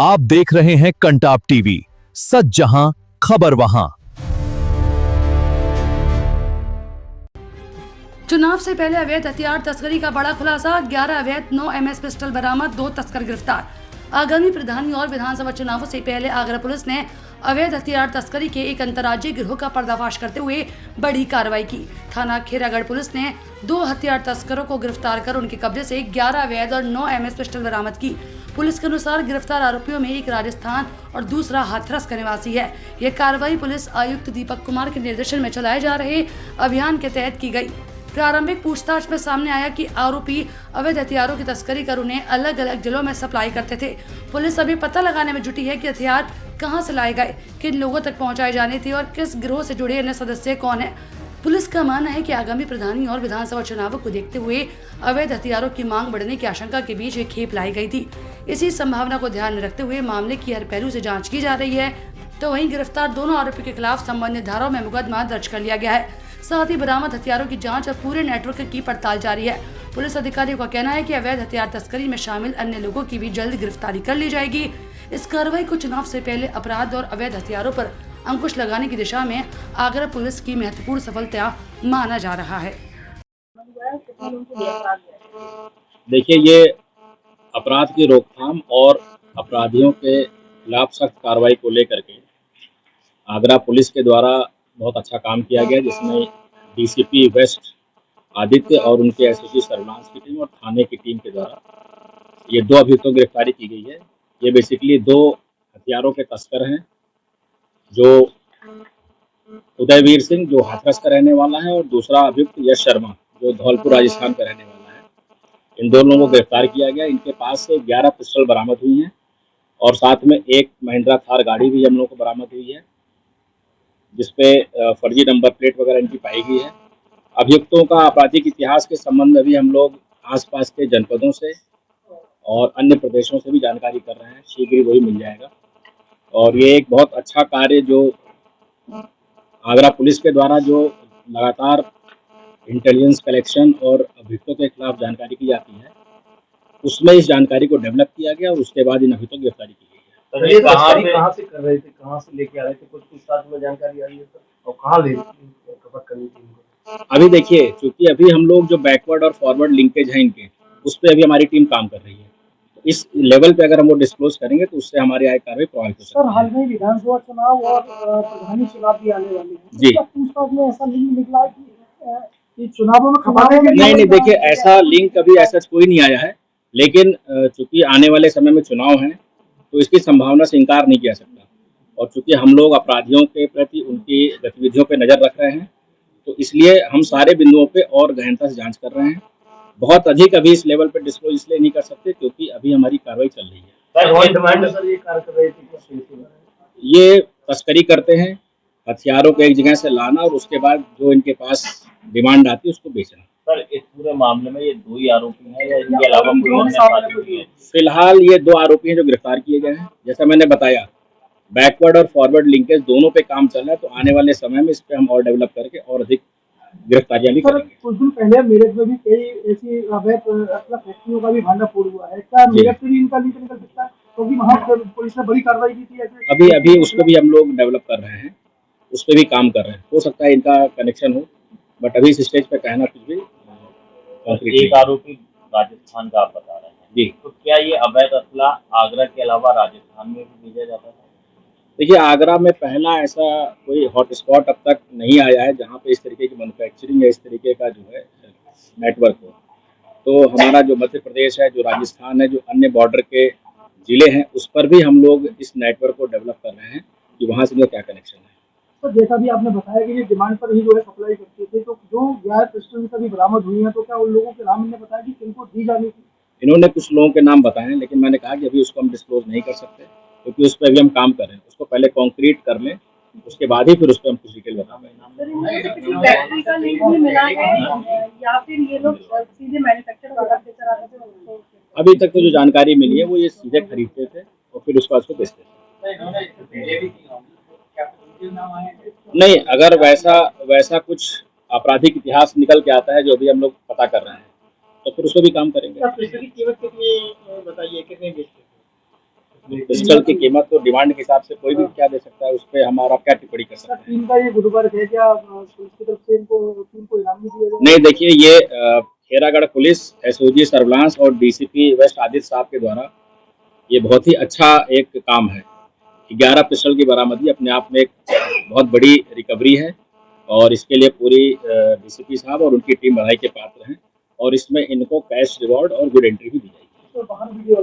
आप देख रहे हैं कंटाप टीवी, सच जहां खबर वहां। चुनाव से पहले अवैध हथियार तस्करी का बड़ा खुलासा। 11 अवैध 9 एमएस पिस्टल बरामद, 2 तस्कर गिरफ्तार। आगामी प्रधानी और विधानसभा चुनावों से पहले आगरा पुलिस ने अवैध हथियार तस्करी के एक अंतर्राज्यीय गिरोह का पर्दाफाश करते हुए बड़ी कार्रवाई की। थाना खेरागढ़ पुलिस ने 2 हथियार तस्करों को गिरफ्तार कर उनके कब्जे से 11 अवैध और 9 एमएस पिस्टल बरामद की। पुलिस के अनुसार गिरफ्तार आरोपियों में एक राजस्थान और दूसरा हाथरस का निवासी है। यह कार्रवाई पुलिस आयुक्त दीपक कुमार के निर्देशन में चलाए जा रहे अभियान के तहत की गई। प्रारंभिक पूछताछ में सामने आया कि आरोपी अवैध हथियारों की तस्करी कर उन्हें अलग अलग जिलों में सप्लाई करते थे। पुलिस अभी पता लगाने में जुटी है कि हथियार कहां से लाए गए, किन लोगों तक पहुंचाए जाने थे और किस गिरोह से जुड़े अन्य सदस्य कौन है। पुलिस का मानना है कि आगामी प्रधानी और विधानसभा चुनावों को देखते हुए अवैध हथियारों की मांग बढ़ने की आशंका के बीच ये खेप लाई गई थी। इसी संभावना को ध्यान में रखते हुए मामले की हर पहलू से जाँच की जा रही है। तो वहीं गिरफ्तार दोनों आरोपियों के खिलाफ संबंधित धाराओं में मुकदमा दर्ज कर लिया गया है। साथ ही बरामद हथियारों की जांच और पूरे नेटवर्क की पड़ताल जारी है। पुलिस अधिकारियों का कहना है कि अवैध हथियार तस्करी में शामिल अन्य लोगों की भी जल्द गिरफ्तारी कर ली जाएगी। इस कार्रवाई को चुनाव से पहले अपराध और अवैध हथियारों पर अंकुश लगाने की दिशा में आगरा पुलिस की महत्वपूर्ण सफलता माना जा रहा है। देखिए, ये अपराध की रोकथाम और अपराधियों के खिलाफ सख्त कार्रवाई को लेकर के आगरा पुलिस के द्वारा बहुत अच्छा काम किया गया, जिसमें डीसीपी वेस्ट आदित्य और उनके एसओजी सर्विलांस की टीम और थाने की टीम के द्वारा ये 2 अभियुक्तों की गिरफ्तारी की गई है। ये बेसिकली 2 हथियारों के तस्कर हैं, जो उदयवीर सिंह जो हाथरस का रहने वाला है और दूसरा अभियुक्त यश शर्मा जो धौलपुर राजस्थान का रहने वाला है। इन दोनों को गिरफ्तार किया गया। इनके पास से 11 पिस्टल बरामद हुई हैं और साथ में एक महिंद्रा थार गाड़ी भी हम लोगों को बरामद हुई है, जिसपे फर्जी नंबर प्लेट वगैरह इनकी पाई गई है। अभियुक्तों का आपराधिक इतिहास के संबंध में भी हम लोग आसपास के जनपदों से और अन्य प्रदेशों से भी जानकारी कर रहे हैं, शीघ्र ही वही मिल जाएगा। और ये एक बहुत अच्छा कार्य जो आगरा पुलिस के द्वारा जो लगातार इंटेलिजेंस कलेक्शन और अभियुक्तों के खिलाफ जानकारी की जाती है, उसमें इस जानकारी को डेवलप किया गया और उसके बाद इन अभियुक्तों की गिरफ्तारी की गई है। तो ये कहाँ से कर रहे थे, कहाँ से लेके आ रहे थे, कुछ पूछताछ में जानकारी आई है सर? और कहाँ ले खबर करनी थी इनको? अभी देखिए, चूंकि अभी हम लोग जो बैकवर्ड और फॉरवर्ड लिंकेज है इनके, उस पर अभी हमारी टीम काम कर रही है। तो इस लेवल पे अगर हम वो डिस्क्लोज करेंगे तो उससे हमारी आय कार्रवाई प्रभावित हो सकती है। सर, हाल में विधानसभा चुनाव और प्रधानी चुनाव भी आने वाले हैं। जी, पूछताछ में ऐसा नहीं निकला कि चुनावों में खपाने के नहीं देखिए, ऐसा लिंक कभी ऐसा कोई नहीं आया है, लेकिन चूंकि आने वाले समय में चुनाव है तो इसकी संभावना से इनकार नहीं किया सकता। और चूंकि हम लोग अपराधियों के प्रति उनकी गतिविधियों पर नजर रख रहे हैं, तो इसलिए हम सारे बिंदुओं पे और गहनता से जांच कर रहे हैं। बहुत अधिक अभी इस लेवल पे डिस्क्लोज इसलिए नहीं कर सकते क्योंकि अभी हमारी कार्रवाई चल रही है। सर, ये कार्य कर रहे थे, ये तस्करी करते हैं, हथियारों को एक जगह से लाना और उसके बाद जो इनके पास डिमांड आती है उसको बेचना। सर, इस पूरे मामले में ये 2 ही आरोपी हैं या इनके अलावा कोई अन्य साथी भी है? फिलहाल ये 2 आरोपी हैं जो गिरफ्तार किए गए हैं। जैसा मैंने बताया, बैकवर्ड और फॉरवर्ड लिंकेज दोनों पे काम चल रहा है, तो आने वाले समय में इस पे हम और डेवलप करके और अधिक गिरफ्तारियां भी करेंगे। कुछ दिन पहले मेरठ में भी कई ऐसी अवैध फैक्ट्रियों का भी भांडाफोड़ हुआ है। क्या मेरठ से भी इनका लिंक निकल सकता है? क्योंकि वहाँ पुलिस ने बड़ी कार्रवाई की थी। अभी उसको भी हम लोग डेवलप कर रहे हैं, उस पर भी काम कर रहे हैं। हो सकता है इनका कनेक्शन हो, बट अभी इस स्टेज पे कहना कुछ भी कंक्रीट। एक आरोपी राजस्थान का आप बता रहे हैं जी, तो क्या ये अवैध असला आगरा के अलावा राजस्थान में भी भेजा जाता है? देखिए, आगरा में पहला ऐसा कोई हॉटस्पॉट अब तक नहीं आया है जहाँ पे इस तरीके की मैन्युफैक्चरिंग या इस तरीके का जो है नेटवर्क हो। तो हमारा जो मध्य प्रदेश है, जो राजस्थान है, जो अन्य बॉर्डर के जिले हैं, उस पर भी हम लोग इस नेटवर्क को डेवलप कर रहे हैं कि वहाँ से क्या कनेक्शन है। तो जैसा भी आपने बताया कि ये डिमांड पर ही जो है सप्लाई करते थे, तो जो 11 पिस्टल कभी बरामद हुई है, तो क्या उन लोगों के नाम इन्होंने बताया कि किनको दी जानी थी? इन्होंने कुछ लोगों के नाम बताए हैं, लेकिन मैंने कहा कि अभी उसको हम डिस्क्लोज नहीं कर सकते क्योंकि उस पर अभी हम काम कर रहे हैं। उसको पहले कॉन्क्रीट कर लें, उसके बाद ही फिर उस पर हम कुछ डिटेल बता पाएंगे। फैक्ट्री का लिंक भी मिला है या फिर ये लोग सीधे मैन्युफैक्चर प्रोडक्ट बेच रहे थे? अभी तक तो जो जानकारी मिली है वो ये सीधे खरीदते थे और फिर उसके बाद उसको बेचते थे। नहीं, अगर वैसा कुछ आपराधिक इतिहास निकल के आता है जो अभी हम लोग पता कर रहे हैं, तो फिर उसको भी काम करेंगे। कीमत कितनी बताइए, कितने बेचते? पिस्टल की कीमत तो डिमांड के हिसाब से कोई भी क्या दे सकता है, उस पर हमारा क्या टिप्पणी कर सर सकते हैं। टीम का ये गुरुवर्ग है क्या, पुलिस की तरफ से इनको टीम को इनाम भी दिया जाए? नहीं, देखिए ये खेरागढ़ पुलिस एसओजी सर्विलांस और डीसीपी वेस्ट आदित्य साहब के द्वारा ये बहुत ही अच्छा एक काम है। 11 पिस्टल की बरामदगी अपने आप में एक बहुत बड़ी रिकवरी है और इसके लिए पूरी डीसीपी साहब और उनकी टीम बधाई के पात्र हैं और इसमें इनको कैश रिवॉर्ड और गुड एंट्री भी दी जाएगी। तो बाहर वीडियो